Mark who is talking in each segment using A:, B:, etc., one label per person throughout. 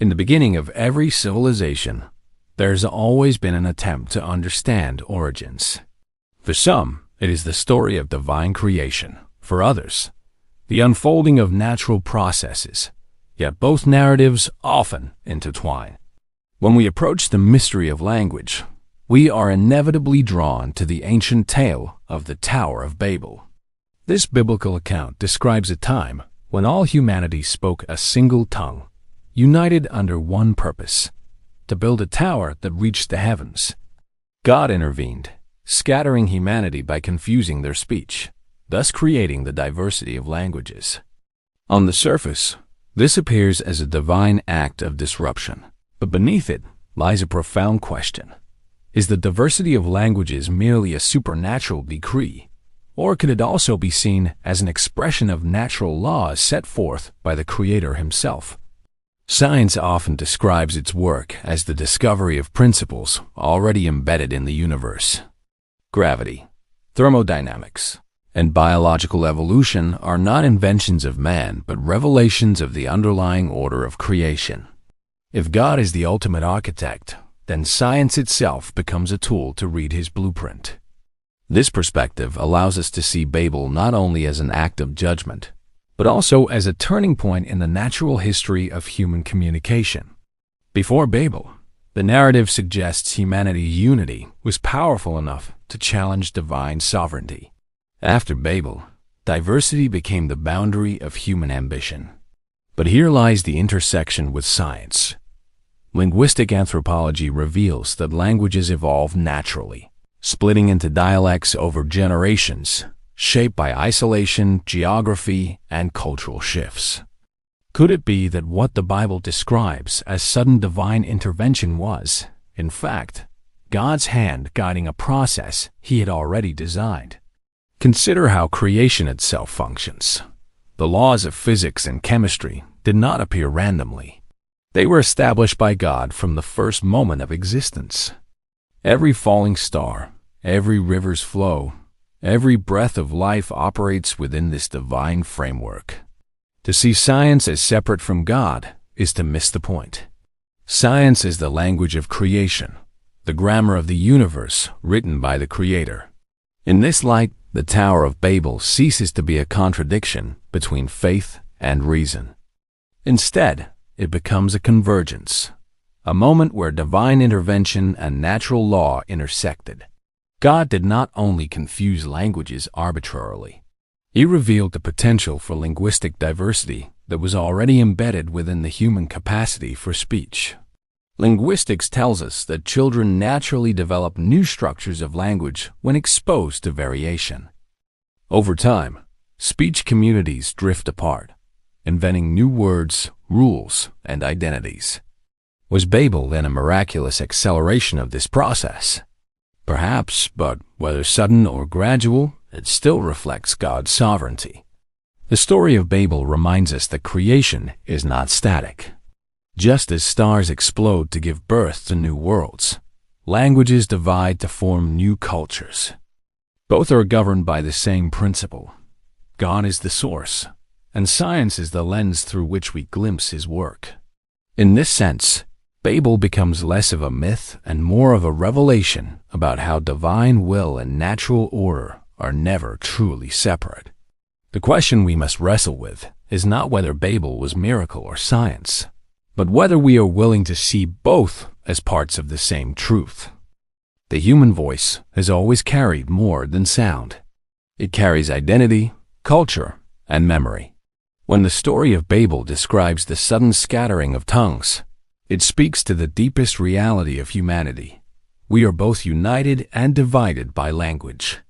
A: In the beginning of every civilization, there's always been an attempt to understand origins. For some, it is the story of divine creation. For others, the unfolding of natural processes. Yet both narratives often intertwine. When we approach the mystery of language, we are inevitably drawn to the ancient tale of the Tower of Babel. This biblical account describes a time when all humanity spoke a single tongue, united under one purpose, to build a tower that reached the heavens. God intervened, scattering humanity by confusing their speech, thus creating the diversity of languages. On the surface, this appears as a divine act of disruption, but beneath it lies a profound question. Is the diversity of languages merely a supernatural decree, or could it also be seen as an expression of natural laws set forth by the Creator himself? Science often describes its work as the discovery of principles already embedded in the universe. Gravity, thermodynamics, and biological evolution are not inventions of man, but revelations of the underlying order of creation. If God is the ultimate architect, then science itself becomes a tool to read his blueprint. This perspective allows us to see Babel not only as an act of judgment, but also as a turning point in the natural history of human communication. Before Babel, the narrative suggests humanity's unity was powerful enough to challenge divine sovereignty. After Babel, diversity became the boundary of human ambition. But here lies the intersection with science. Linguistic anthropology reveals that languages evolve naturally, splitting into dialects over generations, shaped by isolation, geography, and cultural shifts. Could it be that what the Bible describes as sudden divine intervention was, in fact, God's hand guiding a process he had already designed? Consider how creation itself functions. The laws of physics and chemistry did not appear randomly. They were established by God from the first moment of existence. Every falling star, every river's flow, every breath of life operates within this divine framework. To see science as separate from God is to miss the point. Science is the language of creation, the grammar of the universe written by the Creator. In this light, the Tower of Babel ceases to be a contradiction between faith and reason. Instead, it becomes a convergence, a moment where divine intervention and natural law intersected. God did not only confuse languages arbitrarily. He revealed the potential for linguistic diversity that was already embedded within the human capacity for speech. Linguistics tells us that children naturally develop new structures of language when exposed to variation. Over time, speech communities drift apart, inventing new words, rules, and identities. Was Babel then a miraculous acceleration of this process? Perhaps, but whether sudden or gradual, it still reflects God's sovereignty. The story of Babel reminds us that creation is not static. Just as stars explode to give birth to new worlds, languages divide to form new cultures. Both are governed by the same principle. God is the source, and science is the lens through which we glimpse his work. In this sense, Babel becomes less of a myth and more of a revelation about how divine will and natural order are never truly separate. The question we must wrestle with is not whether Babel was miracle or science, but whether we are willing to see both as parts of the same truth. The human voice has always carried more than sound. It carries identity, culture, and memory. When the story of Babel describes the sudden scattering of tongues, it speaks to the deepest reality of humanity. We are both united and divided by language.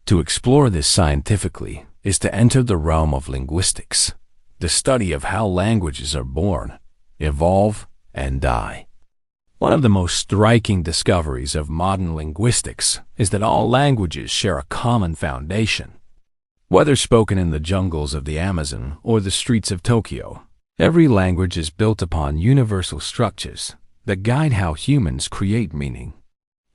A: To explore this scientifically is to enter the realm of linguistics, the study of how languages are born, evolve, and die. One of the most striking discoveries of modern linguistics is that all languages share a common foundation. Whether spoken in the jungles of the Amazon or the streets of Tokyo, every language is built upon universal structures that guide how humans create meaning.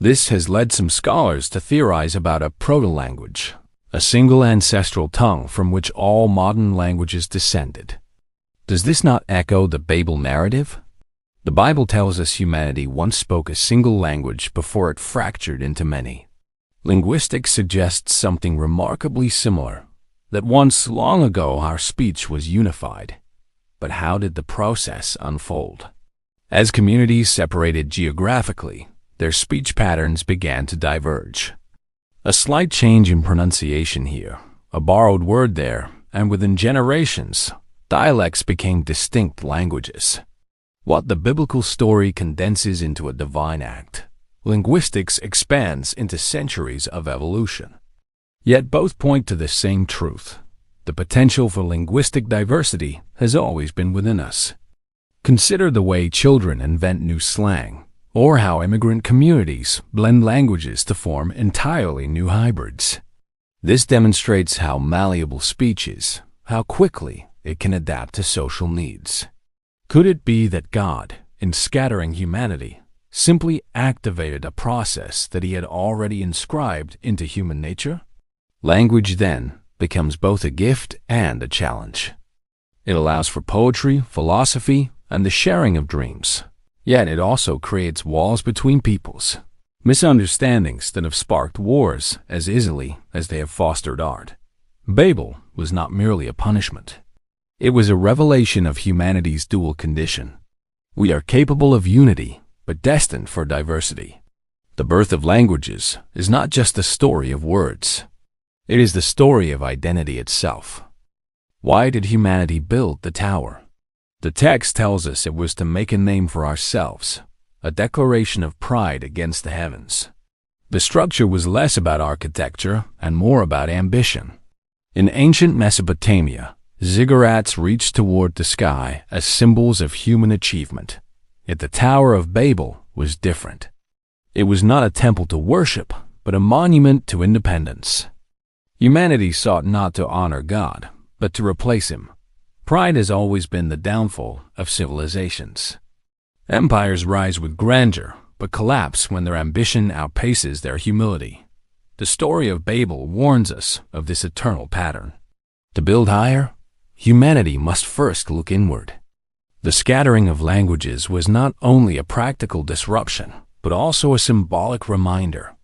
A: This has led some scholars to theorize about a proto-language, a single ancestral tongue from which all modern languages descended. Does this not echo the Babel narrative? The Bible tells us humanity once spoke a single language before it fractured into many. Linguistics suggests something remarkably similar, that once long ago our speech was unified. But how did the process unfold? As communities separated geographically, their speech patterns began to diverge. A slight change in pronunciation here, a borrowed word there, and within generations, dialects became distinct languages. What the biblical story condenses into a divine act, linguistics expands into centuries of evolution. Yet both point to the same truth. The potential for linguistic diversity has always been within us. Consider the way children invent new slang, or how immigrant communities blend languages to form entirely new hybrids. This demonstrates how malleable speech is, how quickly it can adapt to social needs. Could it be that God, in scattering humanity, simply activated a process that he had already inscribed into human nature? Language, then, becomes both a gift and a challenge. It allows for poetry, philosophy, and the sharing of dreams. Yet it also creates walls between peoples, misunderstandings that have sparked wars as easily as they have fostered art. Babel was not merely a punishment. It was a revelation of humanity's dual condition. We are capable of unity, but destined for diversity. The birth of languages is not just the story of words. It is the story of identity itself. Why did humanity build the tower? The text tells us it was to make a name for ourselves, a declaration of pride against the heavens. The structure was less about architecture and more about ambition. In ancient Mesopotamia, ziggurats reached toward the sky as symbols of human achievement. Yet the Tower of Babel was different. It was not a temple to worship, but a monument to independence. Humanity sought not to honor God, but to replace him. Pride has always been the downfall of civilizations. Empires rise with grandeur, but collapse when their ambition outpaces their humility. The story of Babel warns us of this eternal pattern. To build higher, humanity must first look inward. The scattering of languages was not only a practical disruption, but also a symbolic reminder.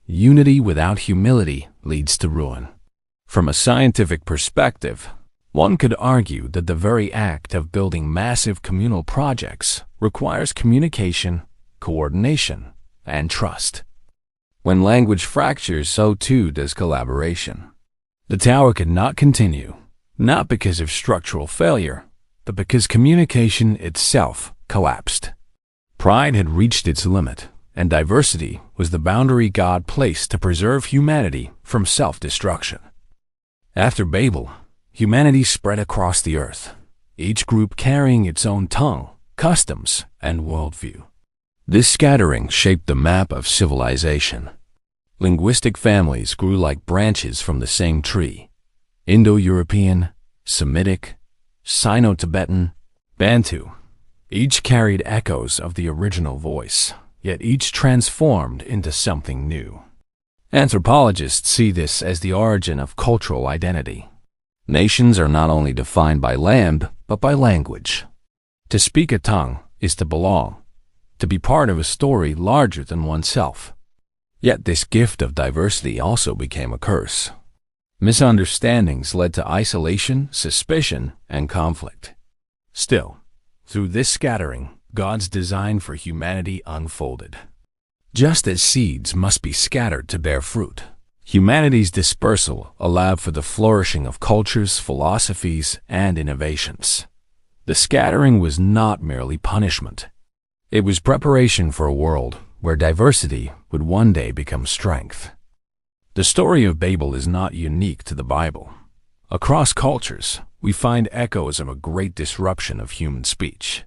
A: Unity without humility leads to ruin. From a scientific perspective, one could argue that the very act of building massive communal projects requires communication, coordination, and trust. When language fractures, so too does collaboration. The tower could not continue, not because of structural failure, but because communication itself collapsed. Pride had reached its limit, and diversity was the boundary God placed to preserve humanity from self-destruction. After Babel, humanity spread across the earth, each group carrying its own tongue, customs, and worldview. This scattering shaped the map of civilization. Linguistic families grew like branches from the same tree. Indo-European, Semitic, Sino-Tibetan, Bantu. Each carried echoes of the original voice, yet each transformed into something new. Anthropologists see this as the origin of cultural identity. Nations are not only defined by land, but by language. To speak a tongue is to belong, to be part of a story larger than oneself. Yet this gift of diversity also became a curse. Misunderstandings led to isolation, suspicion, and conflict. Still, through this scattering, God's design for humanity unfolded. Just as seeds must be scattered to bear fruit, humanity's dispersal allowed for the flourishing of cultures, philosophies, and innovations. The scattering was not merely punishment. It was preparation for a world where diversity would one day become strength. The story of Babel is not unique to the Bible. Across cultures, we find echoes of a great disruption of human speech.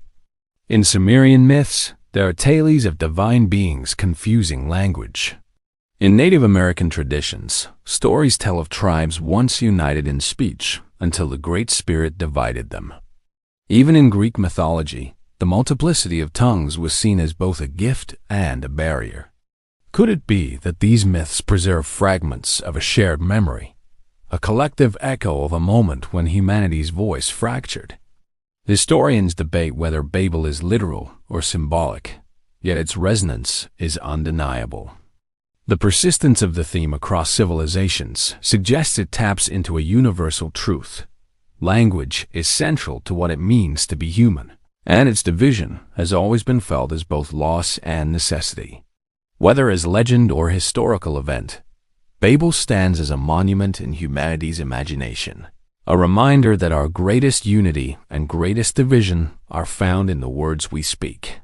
A: In Sumerian myths, there are tales of divine beings confusing language. In Native American traditions, stories tell of tribes once united in speech until the Great Spirit divided them. Even in Greek mythology, the multiplicity of tongues was seen as both a gift and a barrier. Could it be that these myths preserve fragments of a shared memory, a collective echo of a moment when humanity's voice fractured? Historians debate whether Babel is literal or symbolic, yet its resonance is undeniable. The persistence of the theme across civilizations suggests it taps into a universal truth. Language is central to what it means to be human, and its division has always been felt as both loss and necessity. Whether as legend or historical event, Babel stands as a monument in humanity's imagination, a reminder that our greatest unity and greatest division are found in the words we speak.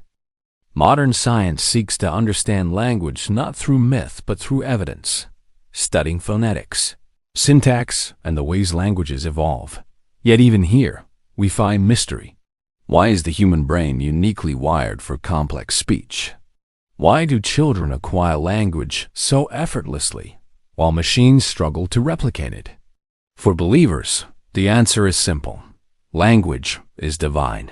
A: Modern science seeks to understand language not through myth but through evidence, studying phonetics, syntax, and the ways languages evolve. Yet even here, we find mystery. Why is the human brain uniquely wired for complex speech? Why do children acquire language so effortlessly, while machines struggle to replicate it? For believers, the answer is simple. Language is divine.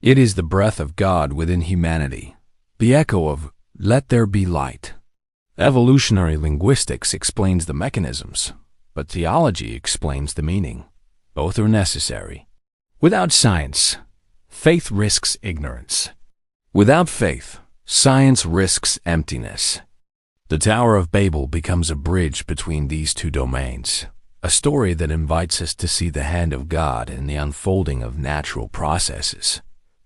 A: It is the breath of God within humanity, the echo of "Let there be light." Evolutionary linguistics explains the mechanisms, but theology explains the meaning. Both are necessary. Without science, faith risks ignorance. Without faith, science risks emptiness. The Tower of Babel becomes a bridge between these two domains, a story that invites us to see the hand of God in the unfolding of natural processes.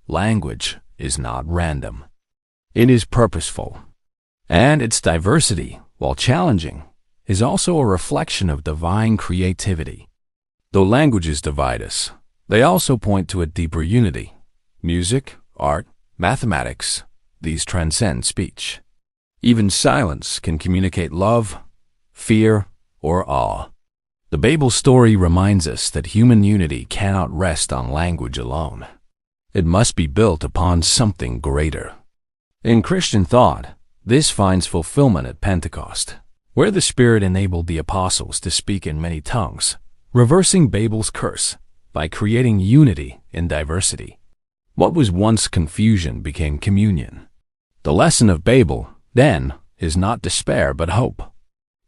A: Language is not random. It is purposeful. And its diversity, while challenging, is also a reflection of divine creativity. Though languages divide us, they also point to a deeper unity. Music, art, mathematics, these transcend speech. Even silence can communicate love, fear, or awe. The Babel story reminds us that human unity cannot rest on language alone. It must be built upon something greater. In Christian thought, this finds fulfillment at Pentecost, where the Spirit enabled the apostles to speak in many tongues, reversing Babel's curse by creating unity in diversity. What was once confusion became communion. The lesson of Babel, then, is not despair but hope.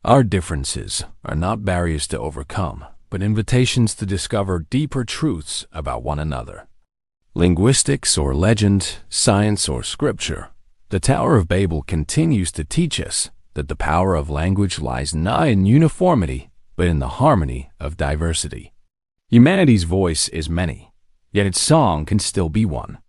A: Our differences are not barriers to overcome, but invitations to discover deeper truths about one another. Linguistics or legend, science or scripture, the Tower of Babel continues to teach us that the power of language lies not in uniformity, but in the harmony of diversity. Humanity's voice is many, yet its song can still be one.